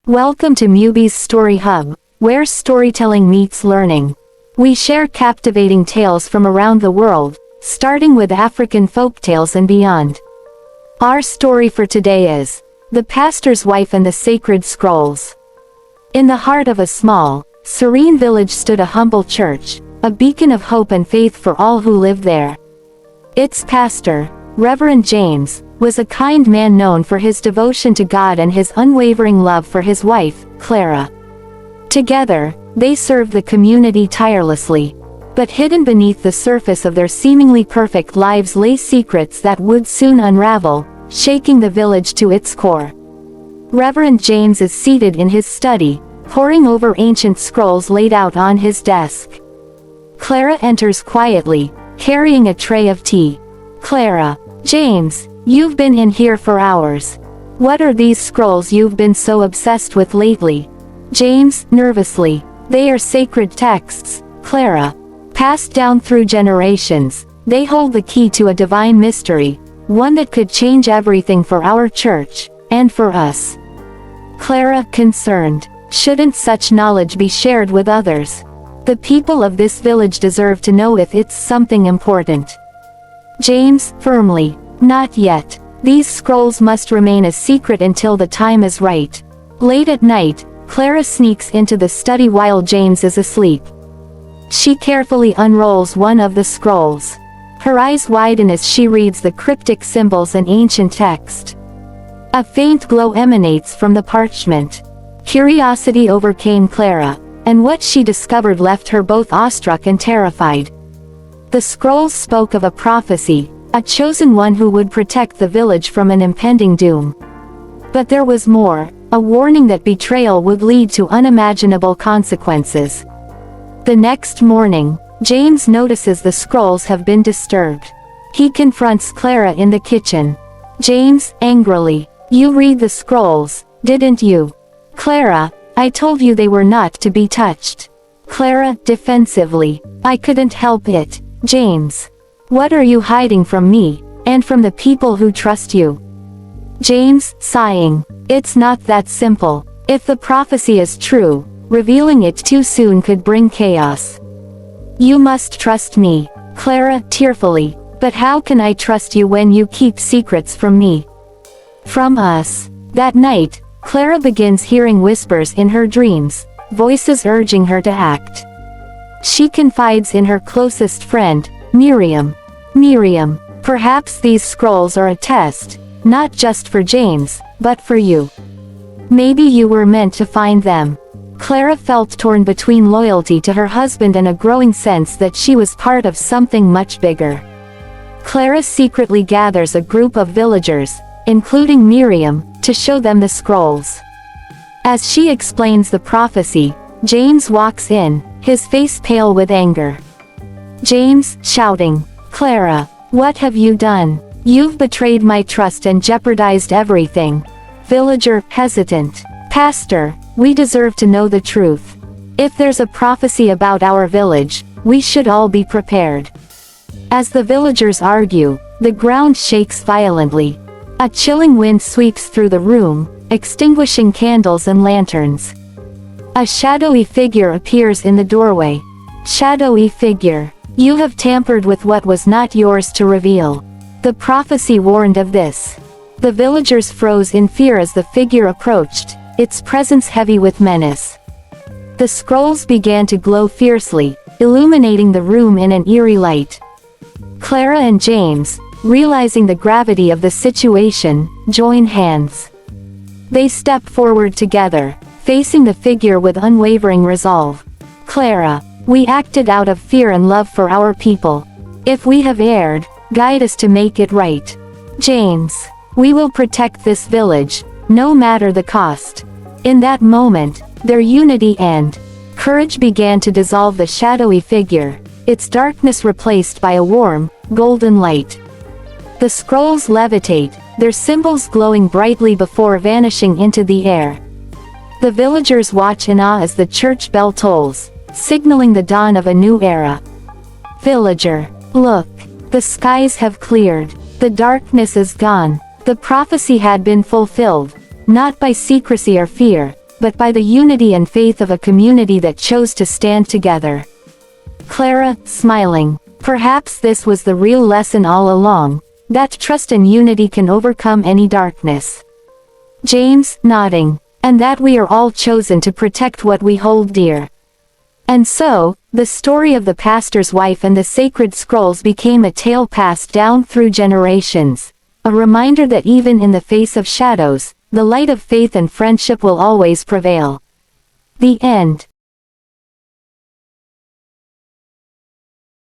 Welcome to Mubee's Story Hub, where storytelling meets learning. We share captivating tales from around the world, starting with African folktales and beyond. Our story for today is The Pastor's Wife and the Sacred Scrolls. In the heart of a small, serene village stood a humble church, a beacon of hope and faith for all who lived there. Its pastor, Reverend James, was a kind man known for his devotion to God and his unwavering love for his wife, Clara. Together, they served the community tirelessly. But hidden beneath the surface of their seemingly perfect lives lay secrets that would soon unravel, shaking the village to its core. Reverend James is seated in his study, poring over ancient scrolls laid out on his desk. Clara enters quietly, carrying a tray of tea. "Clara, James, you've been in here for hours. What are these scrolls you've been so obsessed with lately?" James, nervously. "They are sacred texts, Clara. Passed down through generations, they hold the key to a divine mystery, one that could change everything for our church, and for us." Clara, concerned. "Shouldn't such knowledge be shared with others? The people of this village deserve to know if it's something important." James, firmly. "Not yet. These scrolls must remain a secret until the time is right." Late at night, Clara sneaks into the study while James is asleep. She carefully unrolls one of the scrolls. Her eyes widen as she reads the cryptic symbols and ancient text. A faint glow emanates from the parchment. Curiosity overcame Clara, and what she discovered left her both awestruck and terrified. The scrolls spoke of a prophecy, a chosen one who would protect the village from an impending doom. But there was more, a warning that betrayal would lead to unimaginable consequences. The next morning, James notices the scrolls have been disturbed. He confronts Clara in the kitchen. James, angrily. "You read the scrolls, didn't you?" "Clara, I told you they were not to be touched." Clara, defensively. "I couldn't help it, James. What are you hiding from me, and from the people who trust you?" James, sighing. "It's not that simple. If the prophecy is true, revealing it too soon could bring chaos. You must trust me." Clara, tearfully. "But how can I trust you when you keep secrets from me?" "From us." That night, Clara begins hearing whispers in her dreams, voices urging her to act. She confides in her closest friend, Miriam. "Miriam, perhaps these scrolls are a test, not just for James, but for you. Maybe you were meant to find them." Clara felt torn between loyalty to her husband and a growing sense that she was part of something much bigger. Clara secretly gathers a group of villagers, including Miriam, to show them the scrolls. As she explains the prophecy, James walks in, his face pale with anger. James, shouting. "Clara, what have you done? You've betrayed my trust and jeopardized everything." Villager, hesitant. "Pastor, we deserve to know the truth. If there's a prophecy about our village, we should all be prepared." As the villagers argue, the ground shakes violently. A chilling wind sweeps through the room, extinguishing candles and lanterns. A shadowy figure appears in the doorway. Shadowy figure. "You have tampered with what was not yours to reveal. The prophecy warned of this." The villagers froze in fear as the figure approached, its presence heavy with menace. The scrolls began to glow fiercely, illuminating the room in an eerie light. Clara and James, realizing the gravity of the situation, join hands. They step forward together, facing the figure with unwavering resolve. "Clara, we acted out of fear and love for our people. If we have erred, guide us to make it right. James, we will protect this village, no matter the cost." In that moment, their unity and courage began to dissolve the shadowy figure, its darkness replaced by a warm, golden light. The scrolls levitate, their symbols glowing brightly before vanishing into the air. The villagers watch in awe as the church bell tolls, signaling the dawn of a new era. Villager, look, the skies have cleared, the darkness is gone. The prophecy had been fulfilled, not by secrecy or fear, but by the unity and faith of a community that chose to stand together. Clara, smiling. Perhaps this was the real lesson all along, that trust and unity can overcome any darkness. James, nodding. And that we are all chosen to protect what we hold dear. And so, the story of the pastor's wife and the sacred scrolls became a tale passed down through generations, a reminder that even in the face of shadows, the light of faith and friendship will always prevail. The end.